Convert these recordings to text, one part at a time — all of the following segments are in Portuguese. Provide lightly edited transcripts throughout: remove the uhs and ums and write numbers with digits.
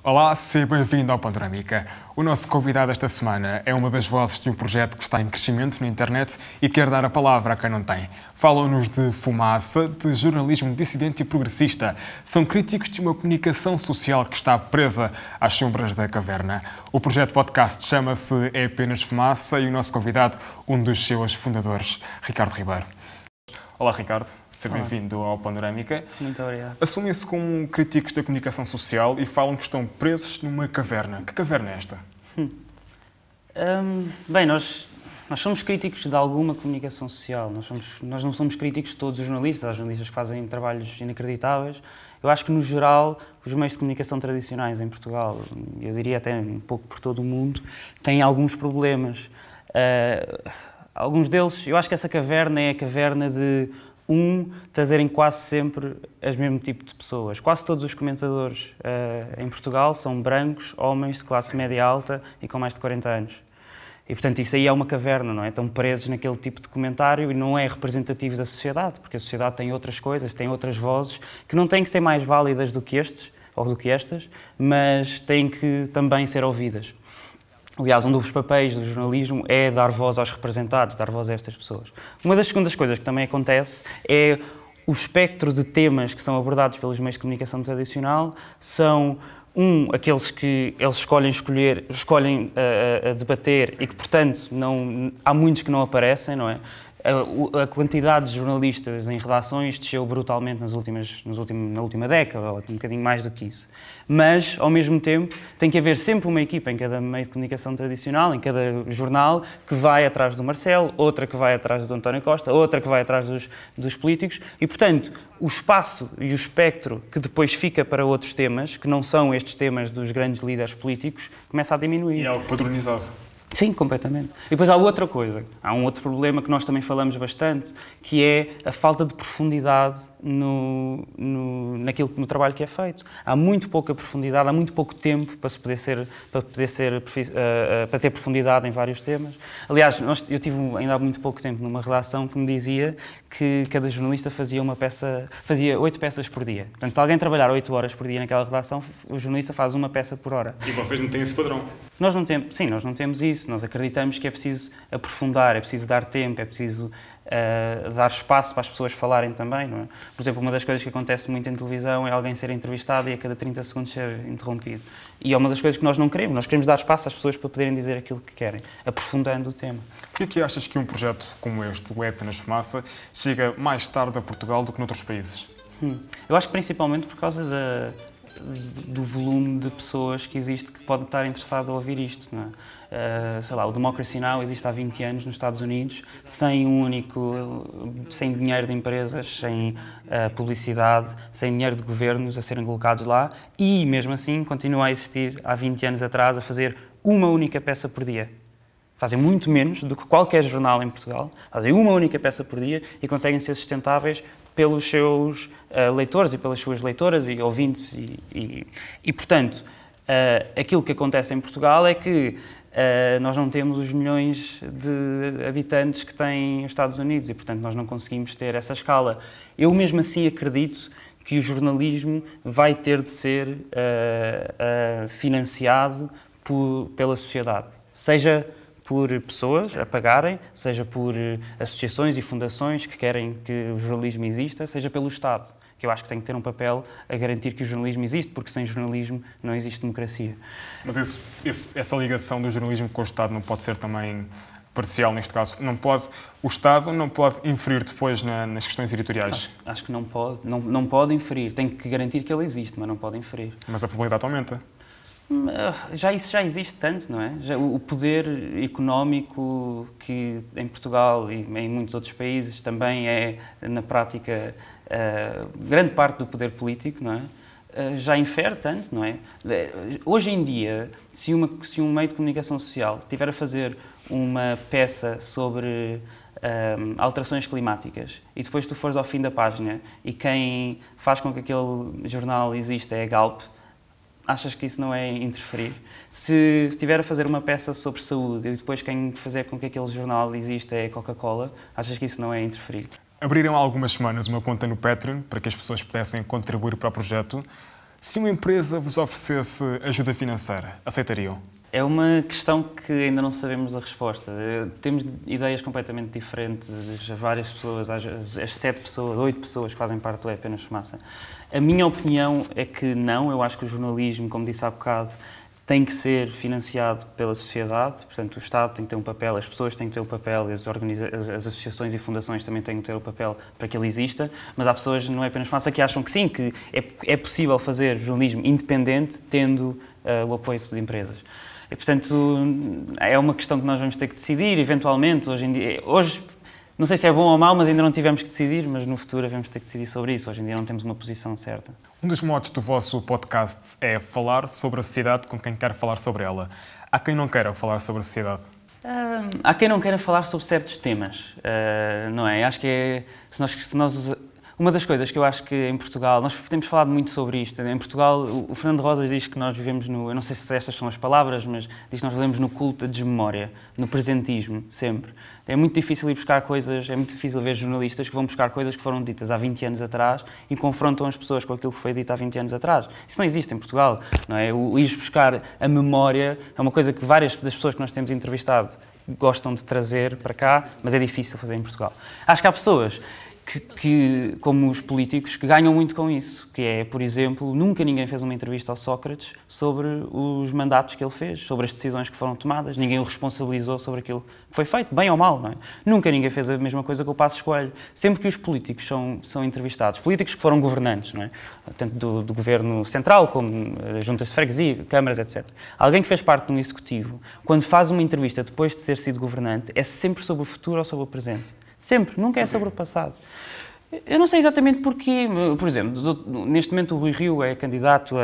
Olá, seja bem-vindo ao Panorâmica. O nosso convidado esta semana é uma das vozes de um projeto que está em crescimento na internet e quer dar a palavra a quem não tem. Falam-nos de fumaça, de jornalismo dissidente e progressista. São críticos de uma comunicação social que está presa às sombras da caverna. O projeto podcast chama-se É Apenas Fumaça e o nosso convidado, um dos seus fundadores, Ricardo Ribeiro. Olá, Ricardo. Seja bem-vindo ao Panorâmica. Muito obrigado. Assumem-se como críticos da comunicação social e falam que estão presos numa caverna. Que caverna é esta? Bem, nós somos críticos de alguma comunicação social. Nós não somos críticos de todos os jornalistas. Há jornalistas que fazem trabalhos inacreditáveis. Eu acho que, no geral, os meios de comunicação tradicionais em Portugal, eu diria até um pouco por todo o mundo, têm alguns problemas. Alguns deles, eu acho que essa caverna é a caverna de trazerem quase sempre o mesmo tipo de pessoas. Quase todos os comentadores em Portugal são brancos, homens de classe média alta e com mais de 40 anos. E, portanto, isso aí é uma caverna, não é? Estão presos naquele tipo de comentário e não é representativo da sociedade, porque a sociedade tem outras coisas, tem outras vozes, que não têm que ser mais válidas do que estes, ou do que estas, mas têm que também ser ouvidas. Aliás, um dos papéis do jornalismo é dar voz aos representados, dar voz a estas pessoas. Uma das segundas coisas que também acontece é o espectro de temas que são abordados pelos meios de comunicação tradicional são, aqueles que eles escolhem debater e que, portanto, há muitos que não aparecem, não é? A quantidade de jornalistas em redações desceu brutalmente na última década, ou um bocadinho mais do que isso. Mas, ao mesmo tempo, tem que haver sempre uma equipa em cada meio de comunicação tradicional, em cada jornal, que vai atrás do Marcelo, outra que vai atrás do António Costa, outra que vai atrás dos políticos. E, portanto, o espaço e o espectro que depois fica para outros temas, que não são estes temas dos grandes líderes políticos, começa a diminuir. E é algo padronizado. Sim, completamente. E depois há outra coisa, há um outro problema que nós também falamos bastante, que é a falta de profundidade no trabalho que é feito. Há muito pouca profundidade, há muito pouco tempo para ter profundidade em vários temas. Aliás, eu tive ainda há muito pouco tempo numa redação que me dizia que cada jornalista fazia 8 peças por dia. Portanto, se alguém trabalhar 8 horas por dia naquela redação, o jornalista faz uma peça por hora. E vocês não têm esse padrão? Nós não temos isso. Nós acreditamos que é preciso aprofundar, é preciso dar tempo, é preciso dar espaço para as pessoas falarem também, não é? Por exemplo, uma das coisas que acontece muito em televisão é alguém ser entrevistado e a cada 30 segundos ser interrompido. E é uma das coisas que nós não queremos. Nós queremos dar espaço às pessoas para poderem dizer aquilo que querem, aprofundando o tema. Por que achas que um projeto como este, o É Apenas Fumaça, chega mais tarde a Portugal do que noutros países? Eu acho que principalmente por causa do volume de pessoas que existe que pode estar interessado a ouvir isto, não é? Sei lá, o Democracy Now! Existe há 20 anos nos Estados Unidos, sem dinheiro de empresas, sem publicidade, sem dinheiro de governos a serem colocados lá e, mesmo assim, continua a existir há 20 anos atrás a fazer uma única peça por dia. Fazem muito menos do que qualquer jornal em Portugal, fazem uma única peça por dia e conseguem ser sustentáveis pelos seus leitores e pelas suas leitoras e ouvintes e portanto, aquilo que acontece em Portugal é que nós não temos os milhões de habitantes que têm os Estados Unidos e, portanto, nós não conseguimos ter essa escala. Eu, mesmo assim, acredito que o jornalismo vai ter de ser financiado pela sociedade, seja por pessoas a pagarem, seja por associações e fundações que querem que o jornalismo exista, seja pelo Estado, que eu acho que tem que ter um papel a garantir que o jornalismo existe, porque sem jornalismo não existe democracia. Mas essa ligação do jornalismo com o Estado não pode ser também parcial neste caso? O Estado não pode inferir depois nas questões editoriais? Acho que não pode inferir. Tem que garantir que ele existe, mas não pode inferir. Mas a probabilidade aumenta? Isso já existe tanto, não é? O poder económico que em Portugal e em muitos outros países também é, na prática, grande parte do poder político, não é? Já infere tanto, não é? Hoje em dia, se um meio de comunicação social estiver a fazer uma peça sobre alterações climáticas e depois tu fores ao fim da página e quem faz com que aquele jornal exista é a Galp, achas que isso não é interferir? Se estiver a fazer uma peça sobre saúde e depois quem fazer com que aquele jornal exista é a Coca-Cola, achas que isso não é interferir? Abriram há algumas semanas uma conta no Patreon para que as pessoas pudessem contribuir para o projeto. Se uma empresa vos oferecesse ajuda financeira, aceitariam? É uma questão que ainda não sabemos a resposta. Temos ideias completamente diferentes, várias pessoas, as 7 pessoas, 8 pessoas que fazem parte do É Apenas Fumaça. A minha opinião é que não, eu acho que o jornalismo, como disse há bocado, tem que ser financiado pela sociedade, portanto o Estado tem que ter um papel, as pessoas têm que ter um papel, as associações e fundações também têm que ter o papel para que ele exista, mas há pessoas, não é apenas fumaça, que acham que sim, que é possível fazer jornalismo independente tendo o apoio de empresas. E, portanto, é uma questão que nós vamos ter que decidir, eventualmente, hoje não sei se é bom ou mau, mas ainda não tivemos que decidir, mas no futuro vamos ter que decidir sobre isso. Hoje em dia não temos uma posição certa. Um dos motos do vosso podcast é falar sobre a sociedade com quem quer falar sobre ela. Há quem não queira falar sobre a sociedade? Há quem não queira falar sobre certos temas, não é? Acho que é... Uma das coisas que eu acho que em Portugal, nós temos falado muito sobre isto, em Portugal o Fernando Rosas diz que nós vivemos no, eu não sei se estas são as palavras, mas diz que nós vivemos no culto da desmemória, no presentismo, sempre. É muito difícil ir buscar coisas, é muito difícil ver jornalistas que vão buscar coisas que foram ditas há 20 anos atrás e confrontam as pessoas com aquilo que foi dito há 20 anos atrás. Isso não existe em Portugal, não é? O ir buscar a memória é uma coisa que várias das pessoas que nós temos entrevistado gostam de trazer para cá, mas é difícil fazer em Portugal. Acho que há pessoas como os políticos, que ganham muito com isso, que é, por exemplo, nunca ninguém fez uma entrevista ao Sócrates sobre os mandatos que ele fez, sobre as decisões que foram tomadas, ninguém o responsabilizou sobre aquilo que foi feito, bem ou mal, não é? Nunca ninguém fez a mesma coisa com o Passos Coelho. Sempre que os políticos são entrevistados, políticos que foram governantes, não é? Tanto do governo central, como juntas de freguesia, câmaras, etc. Alguém que fez parte de um executivo, quando faz uma entrevista depois de ter sido governante, é sempre sobre o futuro ou sobre o presente. Sempre, nunca é sobre o passado. Eu não sei exatamente porquê. Por exemplo, neste momento o Rui Rio é candidato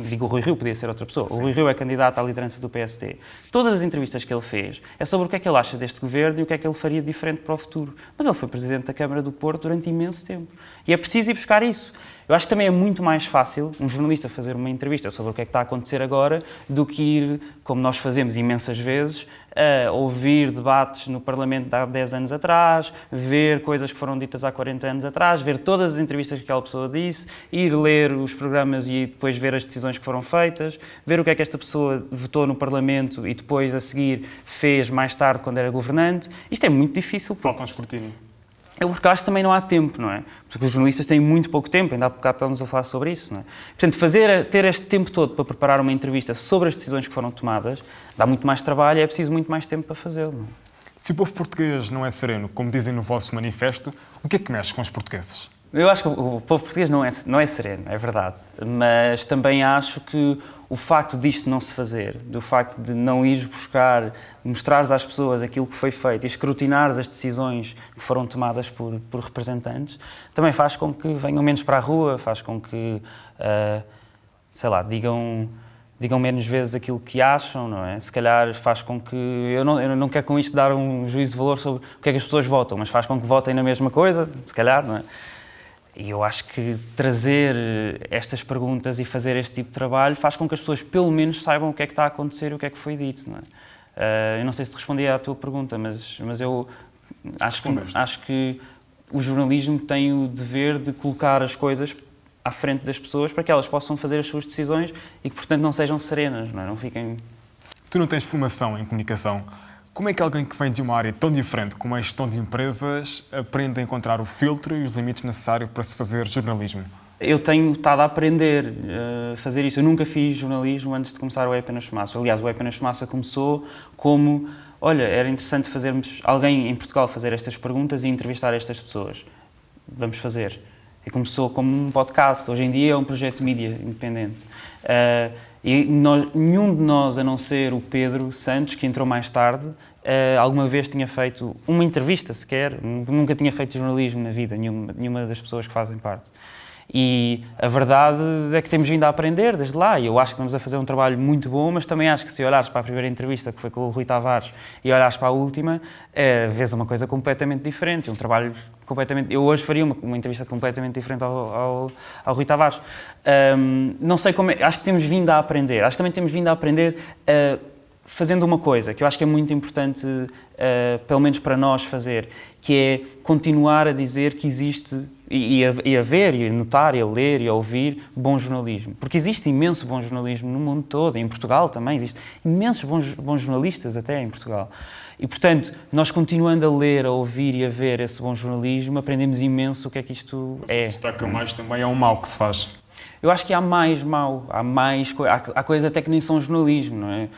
digo, o Rui Rio podia ser outra pessoa. Sim. O Rui Rio é candidato à liderança do PSD. Todas as entrevistas que ele fez é sobre o que é que ele acha deste governo e o que é que ele faria de diferente para o futuro. Mas ele foi presidente da Câmara do Porto durante imenso tempo. E é preciso ir buscar isso. Eu acho que também é muito mais fácil um jornalista fazer uma entrevista sobre o que é que está a acontecer agora do que ir, como nós fazemos imensas vezes, a ouvir debates no Parlamento de há 10 anos atrás, ver coisas que foram ditas há 40 anos atrás, ver todas as entrevistas que aquela pessoa disse, ir ler os programas e depois ver as decisões que foram feitas, ver o que é que esta pessoa votou no Parlamento e depois, a seguir, fez mais tarde quando era governante. Isto é muito difícil. Falta um escrutínio. Porque acho que também não há tempo, não é? Porque os jornalistas têm muito pouco tempo, ainda há bocado estávamos a falar sobre isso, não é? Portanto, ter este tempo todo para preparar uma entrevista sobre as decisões que foram tomadas dá muito mais trabalho e é preciso muito mais tempo para fazê-lo, não é? Se o povo português não é sereno, como dizem no vosso manifesto, o que é que mexe com os portugueses? Eu acho que o povo português não é sereno, é verdade. Mas também acho que o facto disto não se fazer, do facto de não ires buscar, mostrares às pessoas aquilo que foi feito e escrutinares as decisões que foram tomadas por representantes, também faz com que venham menos para a rua, faz com que, sei lá, digam menos vezes aquilo que acham, não é? Se calhar faz com que... Eu não quero com isto dar um juízo de valor sobre o que é que as pessoas votam, mas faz com que votem na mesma coisa, se calhar, não é? E eu acho que trazer estas perguntas e fazer este tipo de trabalho faz com que as pessoas pelo menos saibam o que é que está a acontecer e o que é que foi dito, não é? Eu não sei se te respondi à tua pergunta, mas eu acho que o jornalismo tem o dever de colocar as coisas à frente das pessoas para que elas possam fazer as suas decisões e que, portanto, não sejam serenas, não é? Não fiquem... Tu não tens formação em comunicação. Como é que alguém que vem de uma área tão diferente como a gestão de empresas aprende a encontrar o filtro e os limites necessários para se fazer jornalismo? Eu tenho estado a aprender a fazer isso. Eu nunca fiz jornalismo antes de começar o É Apenas Fumaça. Aliás, o É Apenas Fumaça começou como... Olha, era interessante fazermos alguém em Portugal fazer estas perguntas e entrevistar estas pessoas. Vamos fazer. E começou como um podcast. Hoje em dia é um projeto de mídia independente. Nenhum de nós, a não ser o Pedro Santos, que entrou mais tarde, alguma vez tinha feito uma entrevista sequer, nunca tinha feito jornalismo na vida, nenhuma das pessoas que fazem parte. E a verdade é que temos vindo a aprender desde lá, e eu acho que estamos a fazer um trabalho muito bom, mas também acho que se olhares para a primeira entrevista, que foi com o Rui Tavares, e olhares para a última, vês uma coisa completamente diferente, um trabalho completamente... Eu hoje faria uma entrevista completamente diferente ao Rui Tavares. Não sei como é... Acho que temos vindo a aprender. Acho que também temos vindo a aprender fazendo uma coisa que eu acho que é muito importante, pelo menos para nós fazer, que é continuar a dizer que existe e a ver, e a notar, e a ler, e a ouvir bom jornalismo. Porque existe imenso bom jornalismo no mundo todo, em Portugal também, existe imensos bons jornalistas até em Portugal. E, portanto, nós continuando a ler, a ouvir e a ver esse bom jornalismo, aprendemos imenso o que é que isto é. Destaca mais também é um mal que se faz. Eu acho que há mais mau, há coisas até que nem são jornalismo, não é?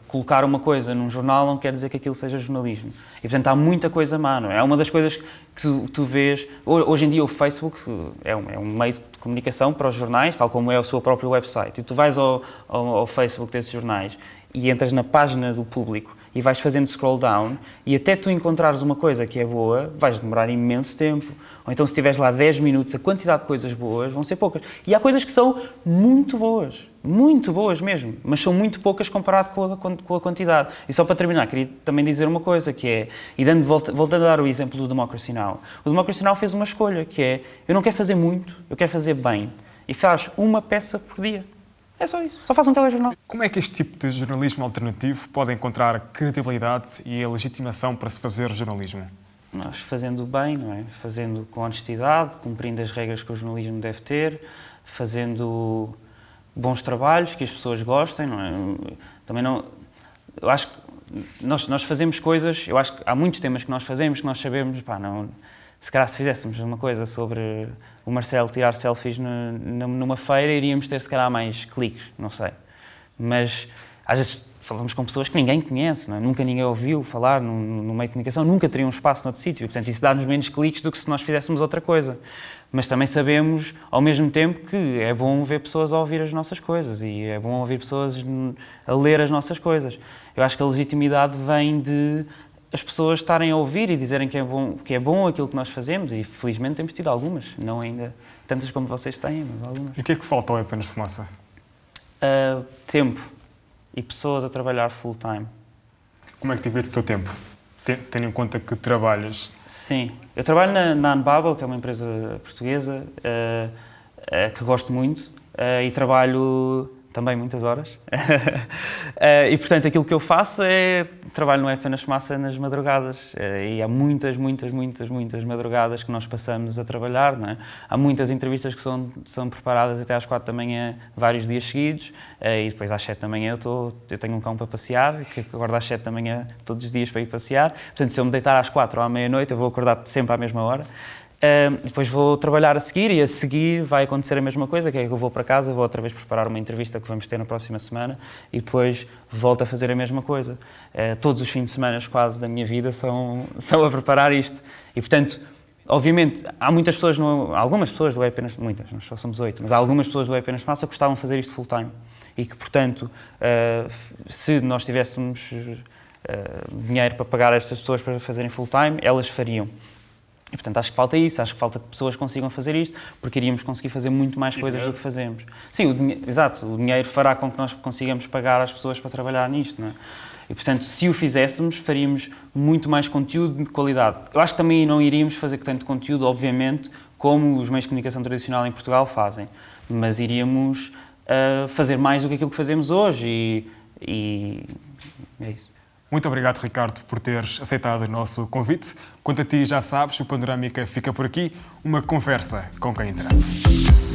Colocar uma coisa num jornal não quer dizer que aquilo seja jornalismo. E, portanto, há muita coisa má, não é? É uma das coisas que tu vês... Hoje em dia o Facebook é um meio de comunicação para os jornais, tal como é o seu próprio website. E tu vais ao Facebook desses jornais e entras na página do público e vais fazendo scroll down e até tu encontrares uma coisa que é boa, vais demorar imenso tempo. Ou então, se estiveres lá 10 minutos, a quantidade de coisas boas vão ser poucas. E há coisas que são muito boas mesmo, mas são muito poucas comparado com a quantidade. E só para terminar, queria também dizer uma coisa, que é, e voltando a dar o exemplo do Democracy Now! O Democracy Now! Fez uma escolha, que é, eu não quero fazer muito, eu quero fazer bem. E faz uma peça por dia. É só isso, só faz um telejornal. Como é que este tipo de jornalismo alternativo pode encontrar credibilidade e a legitimação para se fazer jornalismo? Nós fazendo bem, não é? Fazendo com honestidade, cumprindo as regras que o jornalismo deve ter, fazendo bons trabalhos, que as pessoas gostem, não é? Também não... Eu acho que nós fazemos coisas... Eu acho que há muitos temas que nós fazemos que nós sabemos, pá, não... Se calhar se fizéssemos uma coisa sobre o Marcelo tirar selfies numa feira, iríamos ter se calhar mais cliques, não sei. Mas às vezes falamos com pessoas que ninguém conhece, não é? Nunca ninguém ouviu falar no meio de comunicação, nunca teriam um espaço noutro sítio. E, portanto, isso dá-nos menos cliques do que se nós fizéssemos outra coisa. Mas também sabemos, ao mesmo tempo, que é bom ver pessoas a ouvir as nossas coisas e é bom ouvir pessoas a ler as nossas coisas. Eu acho que a legitimidade vem de as pessoas estarem a ouvir e dizerem que é bom aquilo que nós fazemos, e felizmente temos tido algumas, não ainda tantas como vocês têm, mas algumas. E o que é que falta ao É Apenas Fumaça? Tempo e pessoas a trabalhar full time. Como é que divides o teu tempo? Tendo em conta que trabalhas? Sim, eu trabalho na Unbubble, que é uma empresa portuguesa, que gosto muito, e trabalho também muitas horas. E, portanto, aquilo que eu faço é trabalho no É Apenas Fumaça nas madrugadas. E há muitas madrugadas que nós passamos a trabalhar, não é? Há muitas entrevistas que são preparadas até às 4 da manhã, vários dias seguidos, e depois às 7 da manhã eu tenho um cão para passear, que acorda às 7 da manhã todos os dias para ir passear. Portanto, se eu me deitar às 4 ou à meia-noite, eu vou acordar sempre à mesma hora. Depois vou trabalhar a seguir e a seguir vai acontecer a mesma coisa, que é que eu vou para casa, vou outra vez preparar uma entrevista que vamos ter na próxima semana e depois volto a fazer a mesma coisa. Todos os fins de semana quase da minha vida são a preparar isto. E, portanto, obviamente, há muitas pessoas, algumas pessoas do É Apenas, muitas, nós só somos 8, mas há algumas pessoas do É Apenas Fumaça que gostavam de fazer isto full time e que, portanto, se nós tivéssemos dinheiro para pagar estas pessoas para fazerem full time, elas fariam. E, portanto, acho que falta isso, acho que falta que pessoas consigam fazer isto, porque iríamos conseguir fazer muito mais coisas do que fazemos. Sim, exato, o dinheiro fará com que nós consigamos pagar às pessoas para trabalhar nisto, não é? E, portanto, se o fizéssemos, faríamos muito mais conteúdo de qualidade. Eu acho que também não iríamos fazer tanto conteúdo, obviamente, como os meios de comunicação tradicional em Portugal fazem, mas iríamos fazer mais do que aquilo que fazemos hoje e é isso. Muito obrigado, Ricardo, por teres aceitado o nosso convite. Quanto a ti, já sabes, o Panorâmica fica por aqui. Uma conversa com quem interessa.